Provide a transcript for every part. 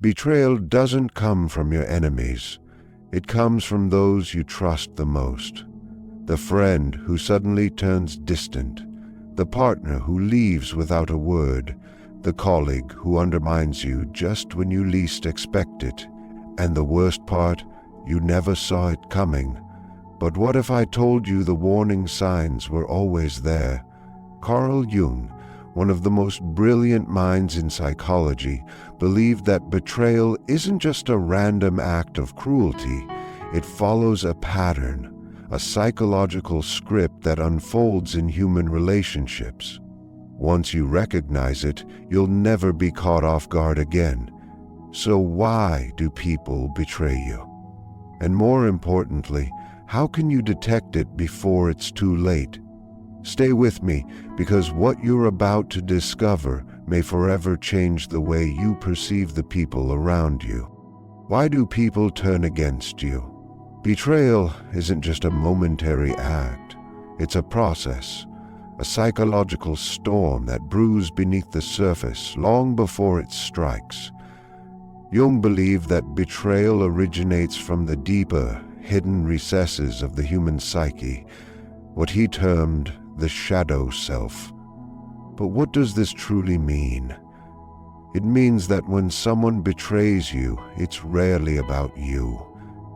Betrayal doesn't come from your enemies. It comes from those you trust the most. The friend who suddenly turns distant, the partner who leaves without a word, the colleague who undermines you just when you least expect it. And the worst part, you never saw it coming. But what if I told you the warning signs were always there? Carl Jung, one of the most brilliant minds in psychology, believed that betrayal isn't just a random act of cruelty. It follows a pattern, a psychological script that unfolds in human relationships. Once you recognize it, you'll never be caught off guard again. So why do people betray you? And more importantly, how can you detect it before it's too late? Stay with me, because what you're about to discover may forever change the way you perceive the people around you. Why do people turn against you? Betrayal isn't just a momentary act. It's a process, a psychological storm that brews beneath the surface long before it strikes. Jung believed that betrayal originates from the deeper, hidden recesses of the human psyche, what he termed the shadow self. But what does this truly mean? It means that when someone betrays you, it's rarely about you.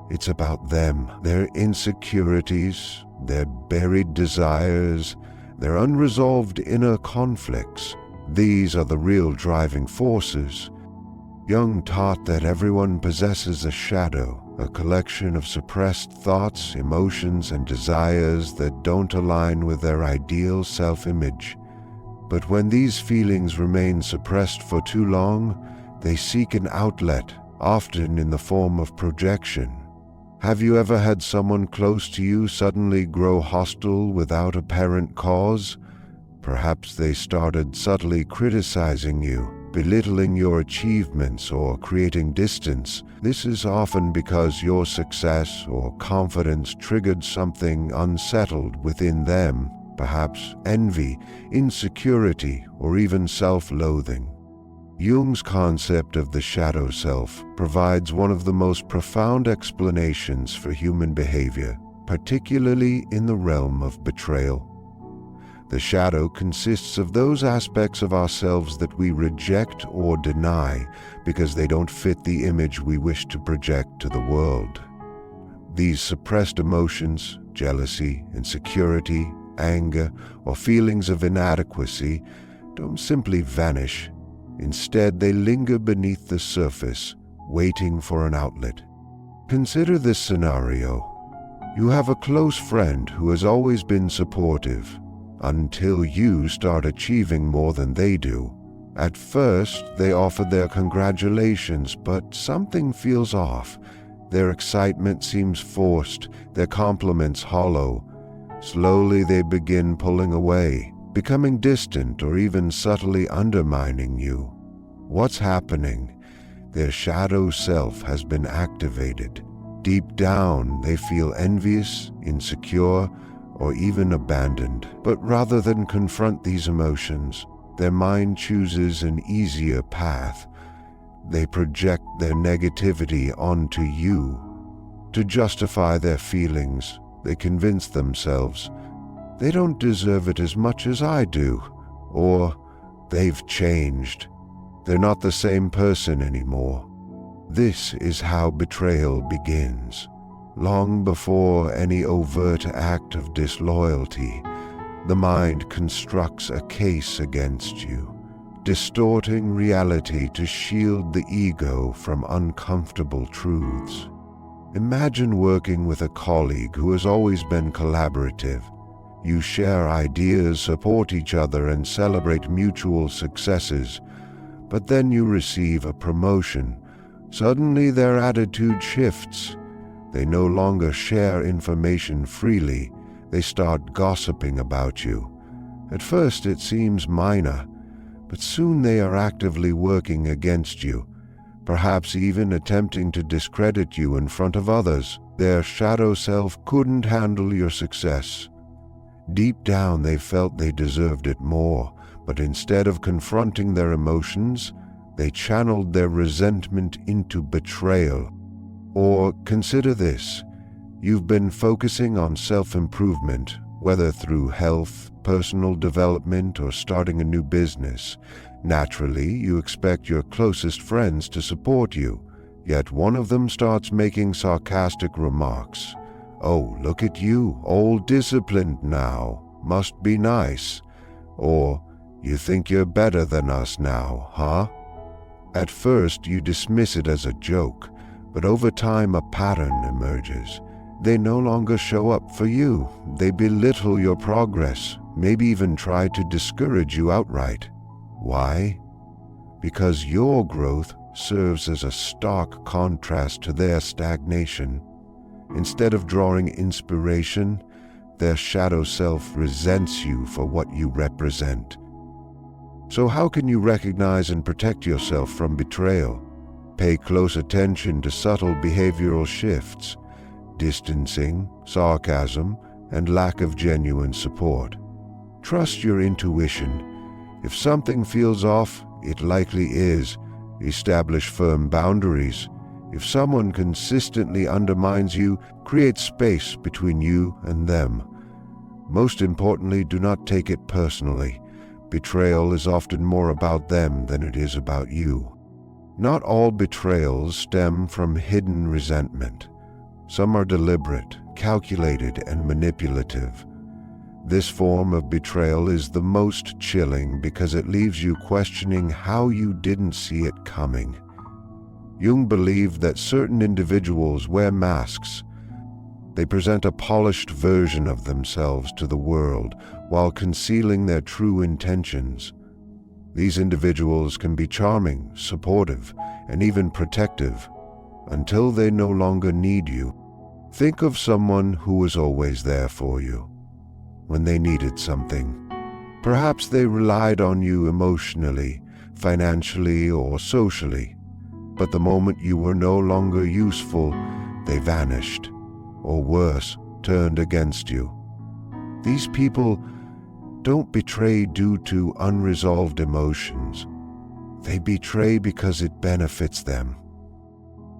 It's about them, their insecurities, their buried desires, their unresolved inner conflicts. These are the real driving forces. Jung taught that everyone possesses a shadow, a collection of suppressed thoughts, emotions, and desires that don't align with their ideal self-image. But when these feelings remain suppressed for too long, they seek an outlet, often in the form of projection. Have you ever had someone close to you suddenly grow hostile without apparent cause? Perhaps they started subtly criticizing you, belittling your achievements, or creating distance. This is often because your success or confidence triggered something unsettled within them, perhaps envy, insecurity, or even self-loathing. Jung's concept of the shadow self provides one of the most profound explanations for human behavior, particularly in the realm of betrayal. The shadow consists of those aspects of ourselves that we reject or deny because they don't fit the image we wish to project to the world. These suppressed emotions, jealousy, insecurity, anger, or feelings of inadequacy don't simply vanish. Instead, they linger beneath the surface, waiting for an outlet. Consider this scenario. You have a close friend who has always been supportive, until you start achieving more than they do. At first, they offer their congratulations, but something feels off. Their excitement seems forced, their compliments hollow. Slowly they begin pulling away, becoming distant or even subtly undermining you. What's happening? Their shadow self has been activated. Deep down, they feel envious, insecure, or even abandoned. But rather than confront these emotions, their mind chooses an easier path. They project their negativity onto you. To justify their feelings, they convince themselves, they don't deserve it as much as I do, or they've changed. They're not the same person anymore. This is how betrayal begins. Long before any overt act of disloyalty, the mind constructs a case against you, distorting reality to shield the ego from uncomfortable truths. Imagine working with a colleague who has always been collaborative. You share ideas, support each other, and celebrate mutual successes. But then you receive a promotion. Suddenly their attitude shifts. They no longer share information freely. They start gossiping about you. At first it seems minor, but soon they are actively working against you, perhaps even attempting to discredit you in front of others. Their shadow self couldn't handle your success. Deep down they felt they deserved it more, but instead of confronting their emotions, They channeled their resentment into betrayal. Or consider this: you've been focusing on self-improvement, whether through health, personal development, or starting a new business. Naturally, you expect your closest friends to support you, yet one of them starts making sarcastic remarks. "Oh, look at you, all disciplined now. Must be nice." Or, "You think you're better than us now, huh?" At first, you dismiss it as a joke, but over time a pattern emerges. They no longer show up for you. They belittle your progress, maybe even try to discourage you outright. Why? Because your growth serves as a stark contrast to their stagnation. Instead of drawing inspiration, their shadow self resents you for what you represent. So how can you recognize and protect yourself from betrayal? Pay close attention to subtle behavioral shifts: distancing, sarcasm, and lack of genuine support. Trust your intuition. If something feels off, it likely is. Establish firm boundaries. If someone consistently undermines you, create space between you and them. Most importantly, do not take it personally. Betrayal is often more about them than it is about you. Not all betrayals stem from hidden resentment. Some are deliberate, calculated, and manipulative. This form of betrayal is the most chilling because it leaves you questioning how you didn't see it coming. Jung believed that certain individuals wear masks. They present a polished version of themselves to the world while concealing their true intentions. These individuals can be charming, supportive, and even protective until they no longer need you. Think of someone who was always there for you when they needed something. Perhaps they relied on you emotionally, financially, or socially, but the moment you were no longer useful, they vanished, or worse, turned against you. These people don't betray due to unresolved emotions. They betray because it benefits them.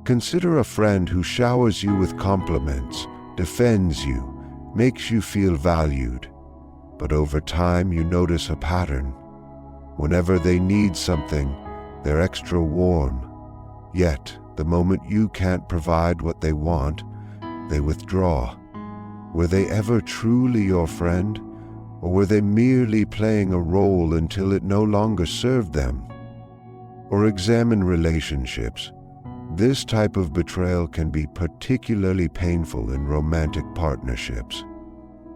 Consider a friend who showers you with compliments, defends you, makes you feel valued, but over time you notice a pattern. Whenever they need something, they're extra warm. Yet, the moment you can't provide what they want, they withdraw. Were they ever truly your friend, or were they merely playing a role until it no longer served them? Or examine relationships. This type of betrayal can be particularly painful in romantic partnerships.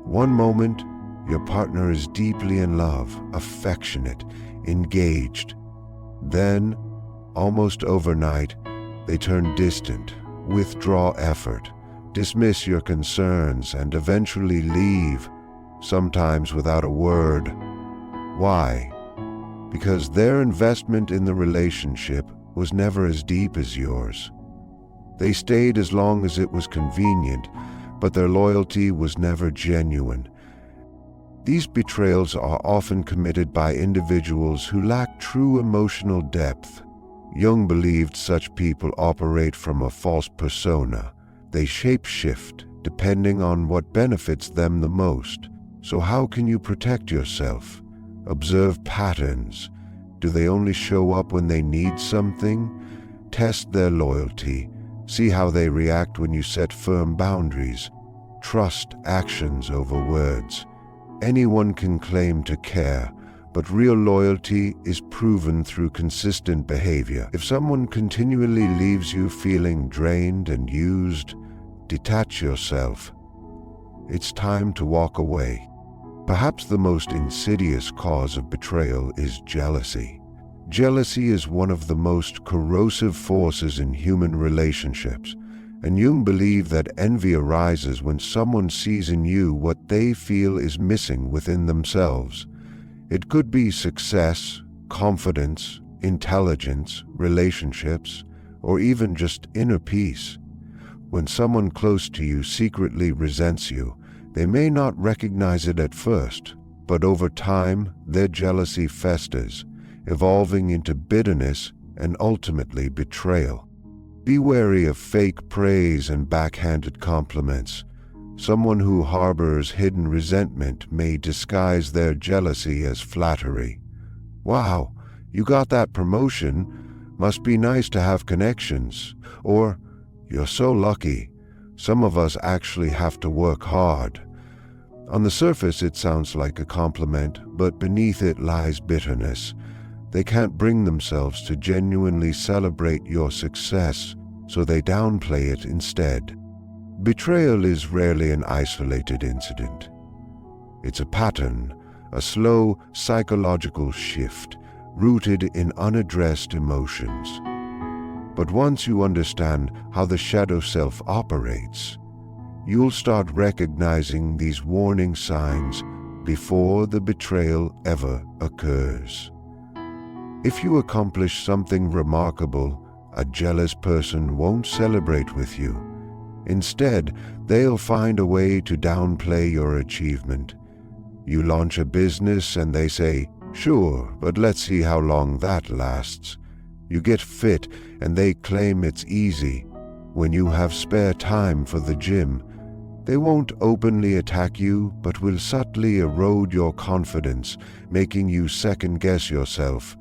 One moment, your partner is deeply in love, affectionate, engaged. Then, almost overnight, they turn distant, withdraw effort, dismiss your concerns, and eventually leave, sometimes without a word. Why? Because their investment in the relationship was never as deep as yours. They stayed as long as it was convenient, but their loyalty was never genuine. These betrayals are often committed by individuals who lack true emotional depth. Jung believed such people operate from a false persona. They shape-shift depending on what benefits them the most. So how can you protect yourself? Observe patterns. Do they only show up when they need something? Test their loyalty. See how they react when you set firm boundaries. Trust actions over words. Anyone can claim to care, but real loyalty is proven through consistent behavior. If someone continually leaves you feeling drained and used, detach yourself. It's time to walk away. Perhaps the most insidious cause of betrayal is jealousy. Jealousy is one of the most corrosive forces in human relationships, and Jung believed that envy arises when someone sees in you what they feel is missing within themselves. It could be success, confidence, intelligence, relationships, or even just inner peace. When someone close to you secretly resents you, they may not recognize it at first, but over time, their jealousy festers, evolving into bitterness and ultimately betrayal. Be wary of fake praise and backhanded compliments. Someone who harbors hidden resentment may disguise their jealousy as flattery. "Wow, you got that promotion. Must be nice to have connections." Or, "You're so lucky. Some of us actually have to work hard." On the surface, it sounds like a compliment, but beneath it lies bitterness. They can't bring themselves to genuinely celebrate your success, so they downplay it instead. Betrayal is rarely an isolated incident. It's a pattern, a slow psychological shift rooted in unaddressed emotions. But once you understand how the shadow self operates, you'll start recognizing these warning signs before the betrayal ever occurs. If you accomplish something remarkable, a jealous person won't celebrate with you. Instead, they'll find a way to downplay your achievement. You launch a business and they say, "Sure, but let's see how long that lasts." You get fit and they claim it's easy. When you have spare time for the gym, they won't openly attack you, but will subtly erode your confidence, making you second-guess yourself.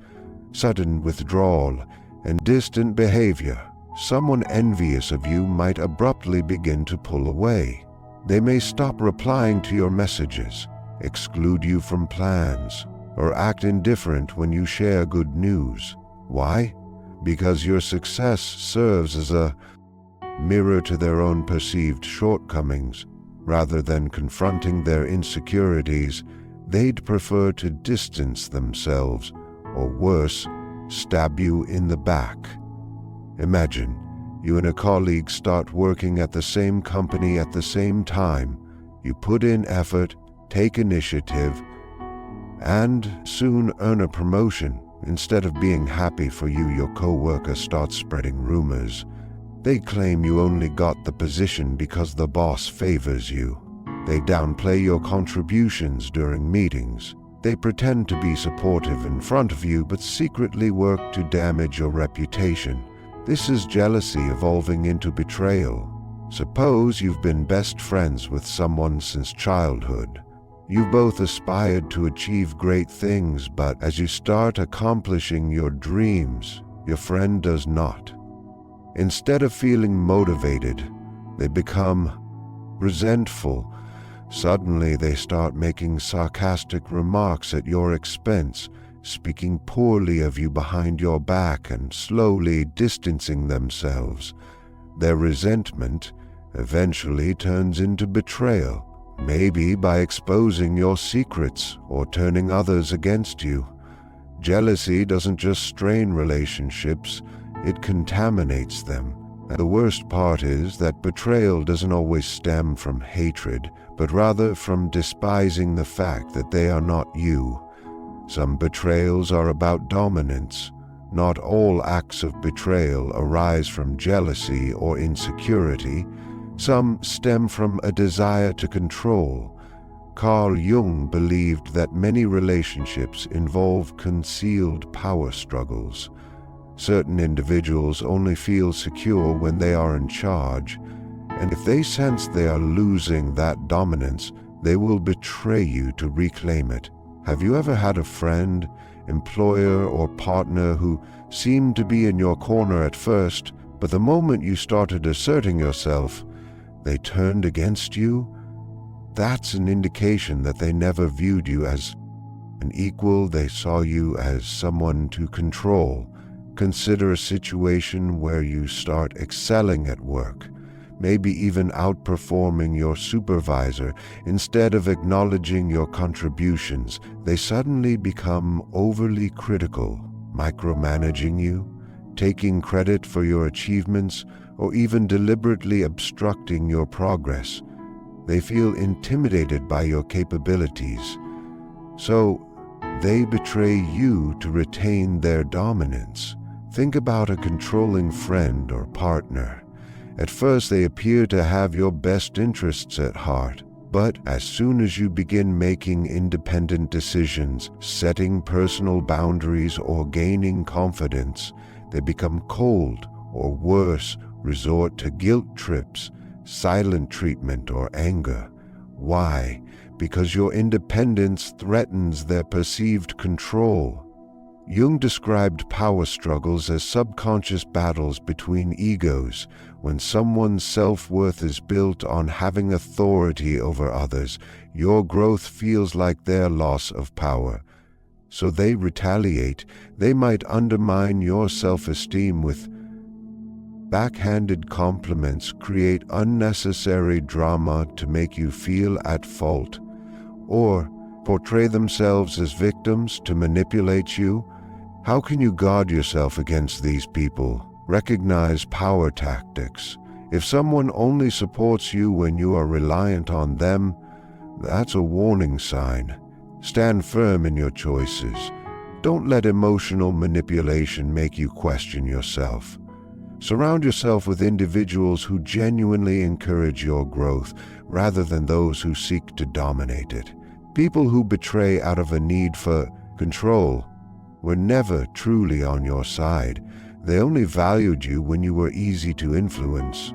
Sudden withdrawal and distant behavior. Someone envious of you might abruptly begin to pull away. They may stop replying to your messages, exclude you from plans, or act indifferent when you share good news. Why? Because your success serves as a mirror to their own perceived shortcomings. Rather than confronting their insecurities, they'd prefer to distance themselves, or worse, stab you in the back. Imagine you and a colleague start working at the same company at the same time. You put in effort, take initiative, and soon earn a promotion. Instead of being happy for you, your coworker starts spreading rumors. They claim you only got the position because the boss favors you. They downplay your contributions during meetings. They pretend to be supportive in front of you, but secretly work to damage your reputation. This is jealousy evolving into betrayal. Suppose you've been best friends with someone since childhood. You've both aspired to achieve great things, but as you start accomplishing your dreams, your friend does not. Instead of feeling motivated, they become resentful. Suddenly, they start making sarcastic remarks at your expense, speaking poorly of you behind your back and slowly distancing themselves. Their resentment eventually turns into betrayal, maybe by exposing your secrets or turning others against you. Jealousy doesn't just strain relationships, it contaminates them. And the worst part is that betrayal doesn't always stem from hatred, but rather from despising the fact that they are not you. Some betrayals are about dominance. Not all acts of betrayal arise from jealousy or insecurity. Some stem from a desire to control. Carl Jung believed that many relationships involve concealed power struggles. Certain individuals only feel secure when they are in charge, and if they sense they are losing that dominance, they will betray you to reclaim it. Have you ever had a friend, employer, or partner who seemed to be in your corner at first, but the moment you started asserting yourself, they turned against you? That's an indication that they never viewed you as an equal. They saw you as someone to control. Consider a situation where you start excelling at work, maybe even outperforming your supervisor. Instead of acknowledging your contributions, they suddenly become overly critical, micromanaging you, taking credit for your achievements, or even deliberately obstructing your progress. They feel intimidated by your capabilities, so they betray you to retain their dominance. Think about a controlling friend or partner. At first, they appear to have your best interests at heart, but as soon as you begin making independent decisions, setting personal boundaries, or gaining confidence, They become cold, or worse, resort to guilt trips, silent treatment, or anger. Why? Because your independence threatens their perceived control. Jung described power struggles as subconscious battles between egos. When someone's self-worth is built on having authority over others, your growth feels like their loss of power. So they retaliate. They might undermine your self-esteem with backhanded compliments, create unnecessary drama to make you feel at fault, or portray themselves as victims to manipulate you. How can you guard yourself against these people? Recognize power tactics. If someone only supports you when you are reliant on them, that's a warning sign. Stand firm in your choices. Don't let emotional manipulation make you question yourself. Surround yourself with individuals who genuinely encourage your growth rather than those who seek to dominate it. People who betray out of a need for control were never truly on your side. They only valued you when you were easy to influence.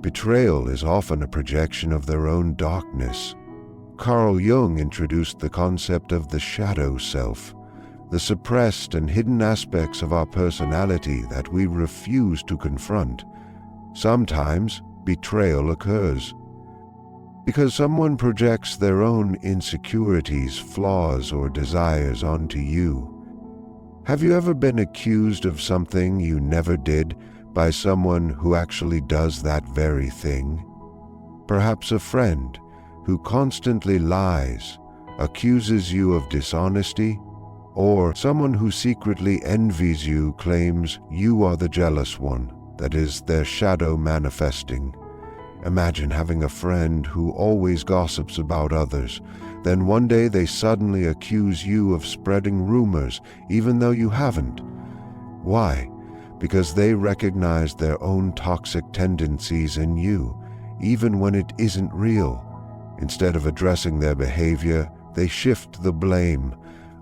Betrayal is often a projection of their own darkness. Carl Jung introduced the concept of the shadow self, the suppressed and hidden aspects of our personality that we refuse to confront. Sometimes betrayal occurs because someone projects their own insecurities, flaws, or desires onto you. Have you ever been accused of something you never did by someone who actually does that very thing? Perhaps a friend who constantly lies, accuses you of dishonesty, or someone who secretly envies you claims you are the jealous one, that is, their shadow manifesting. Imagine having a friend who always gossips about others, then one day they suddenly accuse you of spreading rumors, even though you haven't. Why? Because they recognize their own toxic tendencies in you, even when it isn't real. Instead of addressing their behavior, they shift the blame.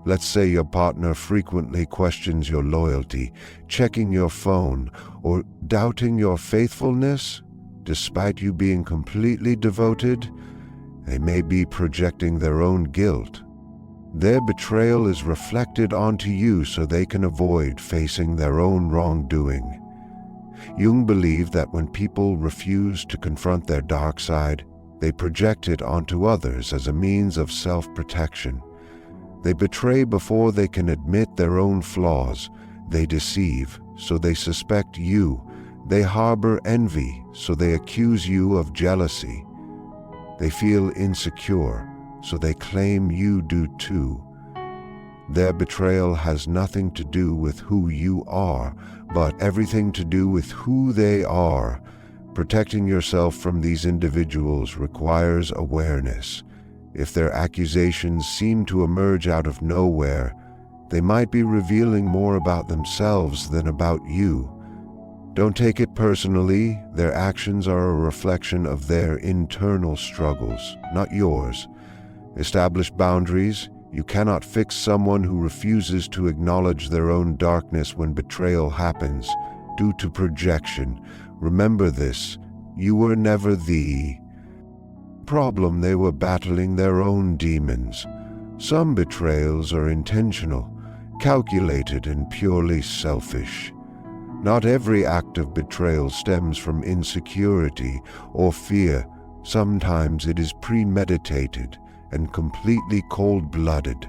Let's say your partner frequently questions your loyalty, checking your phone, or doubting your faithfulness. Despite you being completely devoted, they may be projecting their own guilt. Their betrayal is reflected onto you so they can avoid facing their own wrongdoing. Jung believed that when people refuse to confront their dark side, they project it onto others as a means of self-protection. They betray before they can admit their own flaws. They deceive, so they suspect you. They harbor envy, so they accuse you of jealousy. They feel insecure, so they claim you do too. Their betrayal has nothing to do with who you are, but everything to do with who they are. Protecting yourself from these individuals requires awareness. If their accusations seem to emerge out of nowhere, they might be revealing more about themselves than about you. Don't take it personally. Their actions are a reflection of their internal struggles, not yours. Establish boundaries. You cannot fix someone who refuses to acknowledge their own darkness when betrayal happens, due to projection. Remember this: you were never the problem. They were battling their own demons. Some betrayals are intentional, calculated, and purely selfish. Not every act of betrayal stems from insecurity or fear. Sometimes it is premeditated and completely cold-blooded.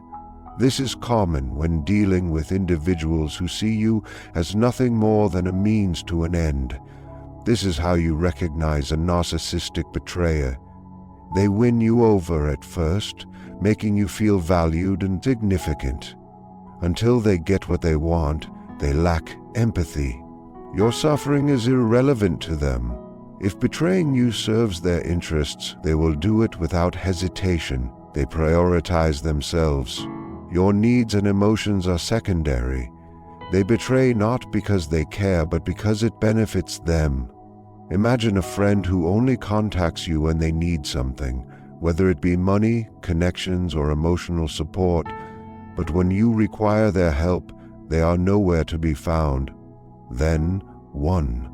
This is common when dealing with individuals who see you as nothing more than a means to an end. This is how you recognize a narcissistic betrayer. They win you over at first, making you feel valued and significant. Until they get what they want, they lack empathy. Your suffering is irrelevant to them. If betraying you serves their interests, they will do it without hesitation. They prioritize themselves. Your needs and emotions are secondary. They betray not because they care, but because it benefits them. Imagine a friend who only contacts you when they need something, whether it be money, connections, or emotional support. But when you require their help, they are nowhere to be found. Then, one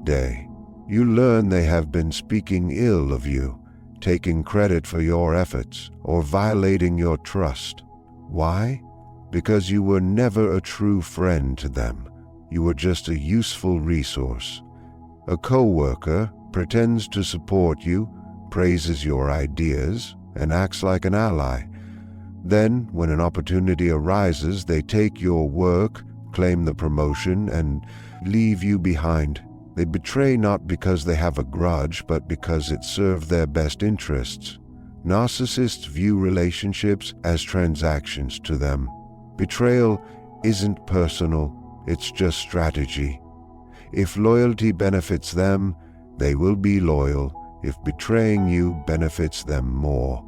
day, you learn they have been speaking ill of you, taking credit for your efforts, or violating your trust. Why? Because you were never a true friend to them. You were just a useful resource. A coworker pretends to support you, praises your ideas, and acts like an ally. Then, when an opportunity arises, they take your work, claim the promotion, and leave you behind. They betray not because they have a grudge, but because it served their best interests. Narcissists view relationships as transactions to them. Betrayal isn't personal, it's just strategy. If loyalty benefits them, they will be loyal. If betraying you benefits them more,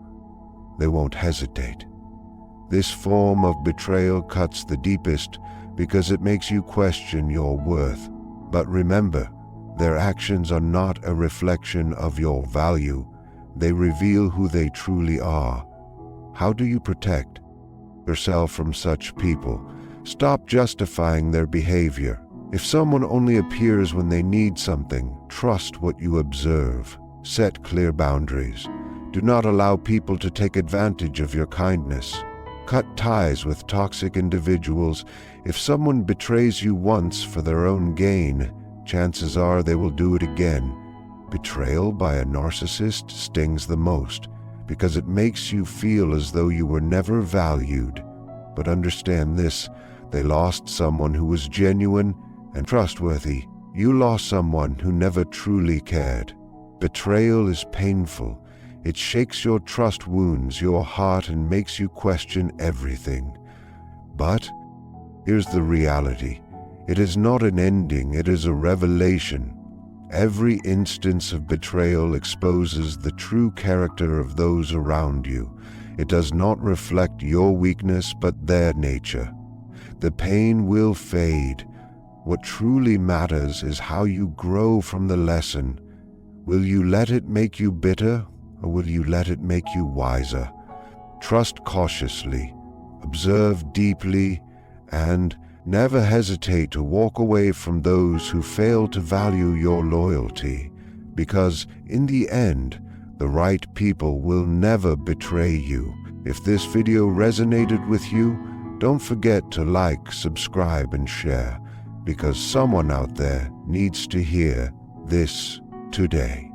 they won't hesitate. This form of betrayal cuts the deepest because it makes you question your worth. But remember, their actions are not a reflection of your value. They reveal who they truly are. How do you protect yourself from such people? Stop justifying their behavior. If someone only appears when they need something, trust what you observe. Set clear boundaries. Do not allow people to take advantage of your kindness. Cut ties with toxic individuals. If someone betrays you once for their own gain, chances are they will do it again. Betrayal by a narcissist stings the most because it makes you feel as though you were never valued. But understand this, they lost someone who was genuine and trustworthy. You lost someone who never truly cared. Betrayal is painful. It shakes your trust, wounds your heart, and makes you question everything. But here's the reality. It is not an ending, it is a revelation. Every instance of betrayal exposes the true character of those around you. It does not reflect your weakness, but their nature. The pain will fade. What truly matters is how you grow from the lesson. Will you let it make you bitter, or will you let it make you wiser? Trust cautiously, observe deeply, and never hesitate to walk away from those who fail to value your loyalty, because in the end, the right people will never betray you. If this video resonated with you, don't forget to like, subscribe, and share, because someone out there needs to hear this today.